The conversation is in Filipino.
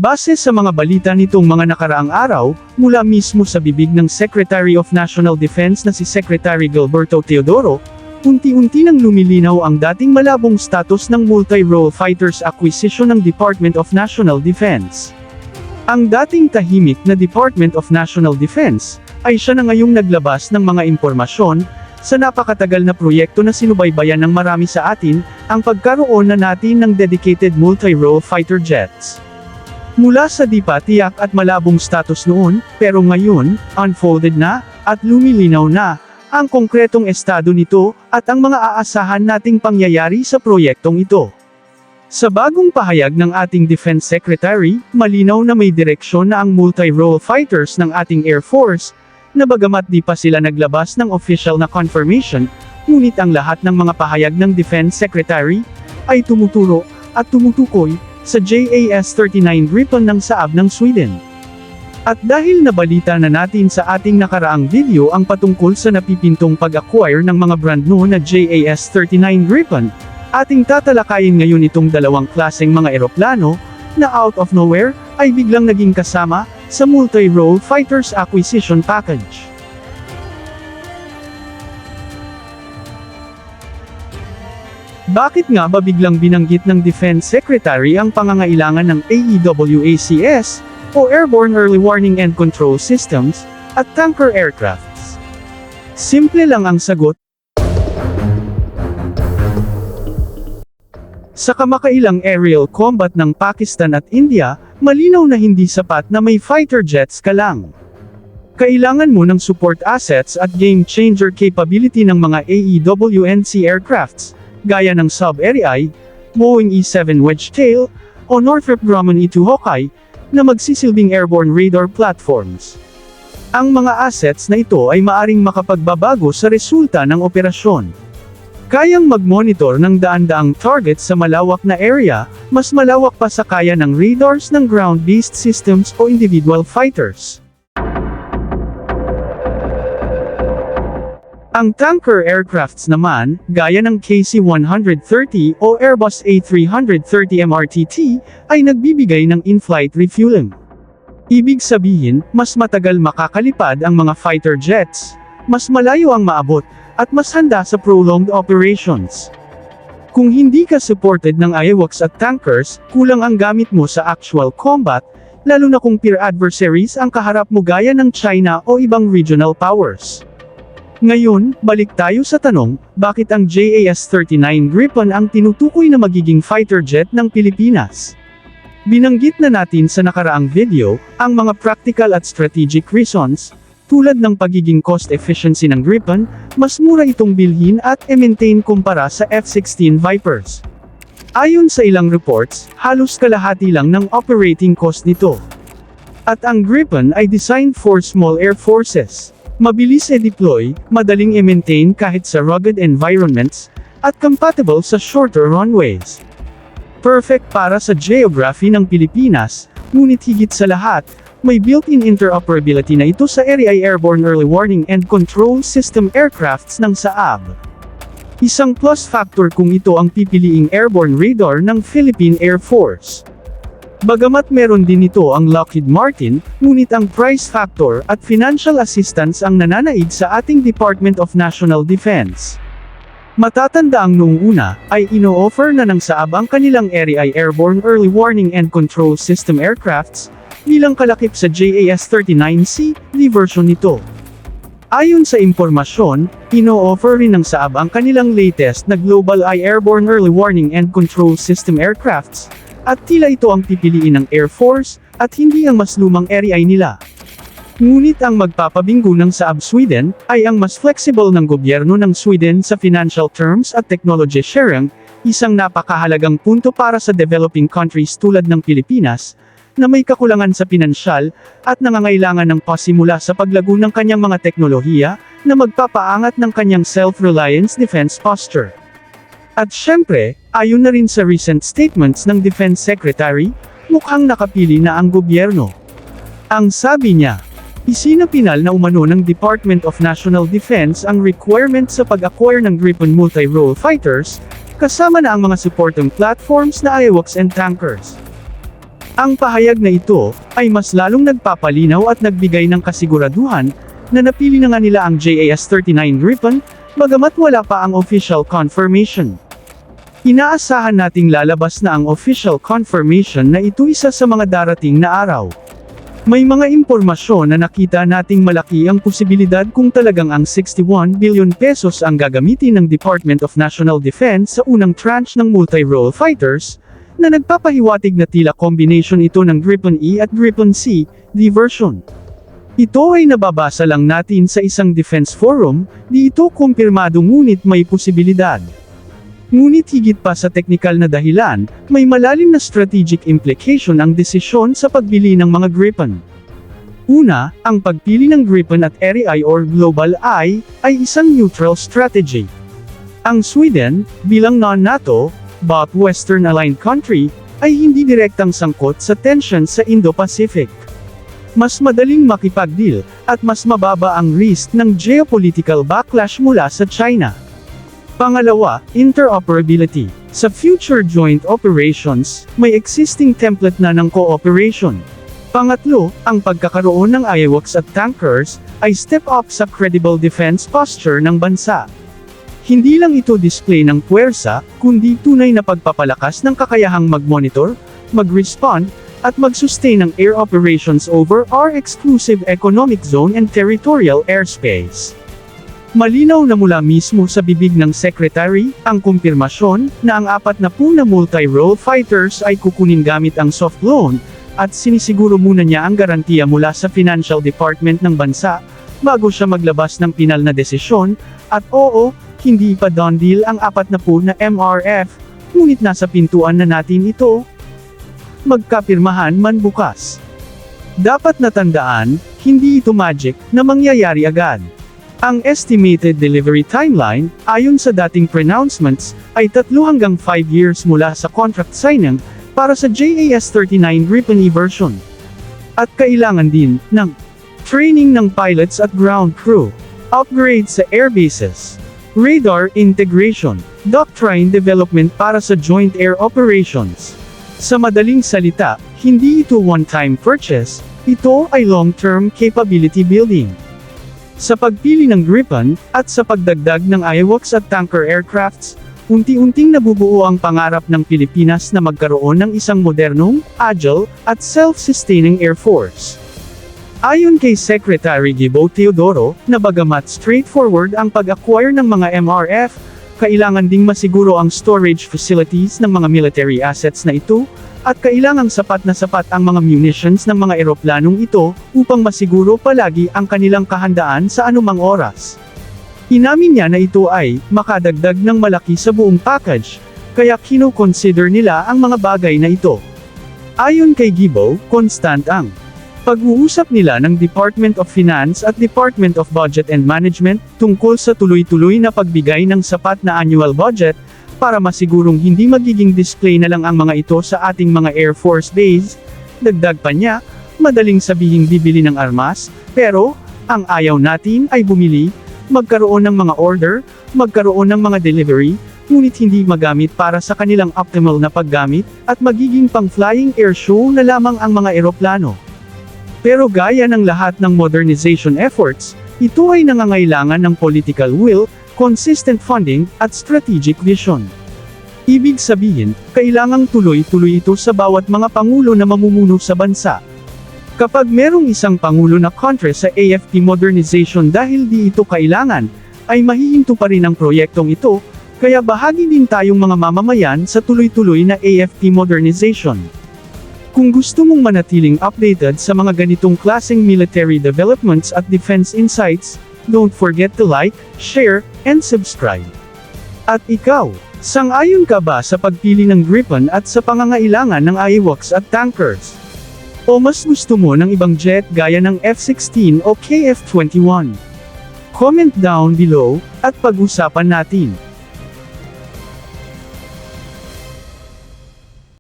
Base sa mga balita nitong mga nakaraang araw, mula mismo sa bibig ng Secretary of National Defense na si Secretary Gilberto Teodoro, unti-unti nang lumilinaw ang dating malabong status ng multi-role fighters acquisition ng Department of National Defense. Ang dating tahimik na Department of National Defense, ay siya na ngayong naglabas ng mga impormasyon, sa napakatagal na proyekto na sinubaybayan ng marami sa atin, ang pagkaroon na natin ng dedicated multi-role fighter jets. Mula sa di pa tiyak at malabong status noon, pero ngayon, unfolded na, at lumilinaw na, ang konkretong estado nito, at ang mga aasahan nating pangyayari sa proyektong ito. Sa bagong pahayag ng ating Defense Secretary, malinaw na may direksyon na ang multi-role fighters ng ating Air Force, na bagamat di pa sila naglabas ng official na confirmation, ngunit ang lahat ng mga pahayag ng Defense Secretary, ay tumuturo, at tumutukoy, sa JAS-39 Gripen ng Saab ng Sweden. At dahil nabalita na natin sa ating nakaraang video ang patungkol sa napipintong pag-acquire ng mga brand new na JAS-39 Gripen, ating tatalakayin ngayon itong dalawang klaseng mga eroplano, na out of nowhere, ay biglang naging kasama, sa multi-role fighters acquisition package. Bakit nga ba biglang binanggit ng Defense Secretary ang pangangailangan ng AEWACS, o Airborne Early Warning and Control Systems, at tanker aircrafts? Simple lang ang sagot. Sa kamakailang aerial combat ng Pakistan at India, malinaw na hindi sapat na may fighter jets ka lang. Kailangan mo ng support assets at game-changer capability ng mga AEWNC aircrafts, gaya ng Saab Erieye, Boeing E-7 Wedgetail, o Northrop Grumman E-2 Hawkeye, na magsisilbing airborne radar platforms. Ang mga assets na ito ay maaring makapagbabago sa resulta ng operasyon. Kayang mag-monitor ng daan-daang target sa malawak na area, mas malawak pa sa kaya ng radars ng ground-based systems o individual fighters. Ang tanker aircrafts naman, gaya ng KC-130 o Airbus A330 MRTT, ay nagbibigay ng in-flight refueling. Ibig sabihin, mas matagal makakalipad ang mga fighter jets, mas malayo ang maabot, at mas handa sa prolonged operations. Kung hindi ka supported ng AWACS at tankers, kulang ang gamit mo sa actual combat, lalo na kung peer adversaries ang kaharap mo gaya ng China o ibang regional powers. Ngayon, balik tayo sa tanong, bakit ang JAS-39 Gripen ang tinutukoy na magiging fighter jet ng Pilipinas? Binanggit na natin sa nakaraang video, ang mga practical at strategic reasons, tulad ng pagiging cost efficiency ng Gripen, mas mura itong bilhin at i-maintain kumpara sa F-16 Vipers. Ayon sa ilang reports, halos kalahati lang ng operating cost nito. At ang Gripen ay designed for small air forces. Mabilis i-deploy, madaling i-maintain kahit sa rugged environments, at compatible sa shorter runways. Perfect para sa geography ng Pilipinas, ngunit higit sa lahat, may built-in interoperability na ito sa Erieye Airborne Early Warning and Control System aircrafts ng Saab. Isang plus factor kung ito ang pipiliing airborne radar ng Philippine Air Force. Bagamat meron din ito ang Lockheed Martin, ngunit ang price factor at financial assistance ang nananaig sa ating Department of National Defense. Matatandaang noong una, ay ino-offer na ng Saab ang kanilang Erieye Airborne Early Warning and Control System aircrafts, bilang kalakip sa JAS-39C, version nito. Ayon sa impormasyon, ino-offer rin ng Saab ang kanilang latest na Global Eye Airborne Early Warning and Control System aircrafts, at tila ito ang pipiliin ng Air Force, at hindi ang mas lumang Erieye nila. Ngunit ang magpapabinggo ng Saab Sweden, ay ang mas flexible ng gobyerno ng Sweden sa financial terms at technology sharing, isang napakahalagang punto para sa developing countries tulad ng Pilipinas, na may kakulangan sa pinansyal, at nangangailangan ng pasimula sa paglago ng kanyang mga teknolohiya, na magpapaangat ng kanyang self-reliance defense posture. At syempre, ayon na rin sa recent statements ng Defense Secretary, mukhang nakapili na ang gobyerno. Ang sabi niya, isinapinal na umano ng Department of National Defense ang requirement sa pag-acquire ng Gripen multi-role fighters, kasama na ang mga supporting platforms na AWACS and tankers. Ang pahayag na ito, ay mas lalong nagpapalinaw at nagbigay ng kasiguraduhan, na napili na nga nila ang JAS-39 Gripen, bagamat wala pa ang official confirmation. Inaasahan nating lalabas na ang official confirmation na ito isa sa mga darating na araw. May mga impormasyon na nakita nating malaki ang posibilidad kung talagang ang 61 billion pesos ang gagamitin ng Department of National Defense sa unang tranche ng multi-role fighters, na nagpapahiwatig na tila combination ito ng Gripen E at Gripen C, version. Ito ay nababasa lang natin sa isang defense forum, di ito kumpirmado ngunit may posibilidad. Ngunit higit pa sa teknikal na dahilan, may malalim na strategic implication ang desisyon sa pagbili ng mga Gripen. Una, ang pagpili ng Gripen at REI or Global Eye, ay isang neutral strategy. Ang Sweden, bilang non-NATO, but Western-aligned country, ay hindi direktang sangkot sa tension sa Indo-Pacific. Mas madaling makipag-deal, at mas mababa ang risk ng geopolitical backlash mula sa China. Pangalawa, interoperability. Sa future joint operations, may existing template na ng cooperation. Pangatlo, ang pagkakaroon ng AWACS at tankers, ay step up sa credible defense posture ng bansa. Hindi lang ito display ng puwersa, kundi tunay na pagpapalakas ng kakayahang mag-monitor, mag-respond, at mag-sustain ng air operations over our exclusive economic zone and territorial airspace. Malinaw na mula mismo sa bibig ng Secretary, ang kumpirmasyon, na ang 40 na multi-role fighters ay kukunin gamit ang soft loan, at sinisiguro muna niya ang garantiya mula sa Financial Department ng bansa, bago siya maglabas ng pinal na desisyon, at oo, hindi pa done deal ang 40 na MRF, ngunit nasa pintuan na natin ito. Magkapirmahan man bukas. Dapat natandaan, hindi ito magic, na mangyayari agad. Ang estimated delivery timeline, ayon sa dating pronouncements, ay 3 hanggang 5 years mula sa contract signing, para sa JAS-39 Gripen E version. At kailangan din, ng training ng pilots at ground crew, upgrade sa airbases, radar integration, doctrine development para sa joint air operations. Sa madaling salita, hindi ito one-time purchase, ito ay long-term capability building. Sa pagpili ng Gripen, at sa pagdagdag ng AWACS at tanker aircrafts, unti-unting nabubuo ang pangarap ng Pilipinas na magkaroon ng isang modernong, agile, at self-sustaining air force. Ayon kay Secretary Gibo Teodoro, na bagamat straightforward ang pag-acquire ng mga MRF, kailangan ding masiguro ang storage facilities ng mga military assets na ito, at kailangang sapat na sapat ang mga munitions ng mga eroplanong ito, upang masiguro palagi ang kanilang kahandaan sa anumang oras. Inamin niya na ito ay makadagdag ng malaki sa buong package, kaya kino-consider nila ang mga bagay na ito. Ayon kay Gibo, constant ang pag-uusap nila ng Department of Finance at Department of Budget and Management tungkol sa tuloy-tuloy na pagbigay ng sapat na annual budget, para masigurong hindi magiging display na lang ang mga ito sa ating mga Air Force base. Dagdag pa niya, madaling sabihing bibili ng armas, pero, ang ayaw natin ay bumili, magkaroon ng mga order, magkaroon ng mga delivery, ngunit hindi magamit para sa kanilang optimal na paggamit, at magiging pang-flying air show na lamang ang mga eroplano. Pero gaya ng lahat ng modernization efforts, ito ay nangangailangan ng political will, consistent funding, at strategic vision. Ibig sabihin, kailangang tuloy-tuloy ito sa bawat mga pangulo na mamumuno sa bansa. Kapag merong isang pangulo na kontra sa AFP modernization dahil di ito kailangan, ay mahihinto pa rin ang proyektong ito, kaya bahagi din tayong mga mamamayan sa tuloy-tuloy na AFP modernization. Kung gusto mong manatiling updated sa mga ganitong klaseng military developments at defense insights, don't forget to like, share, and subscribe. At ikaw, sang-ayon ka ba sa pagpili ng Gripen at sa pangangailangan ng AWACS at tankers? O mas gusto mo ng ibang jet gaya ng F-16 o KF-21? Comment down below, at pag-usapan natin.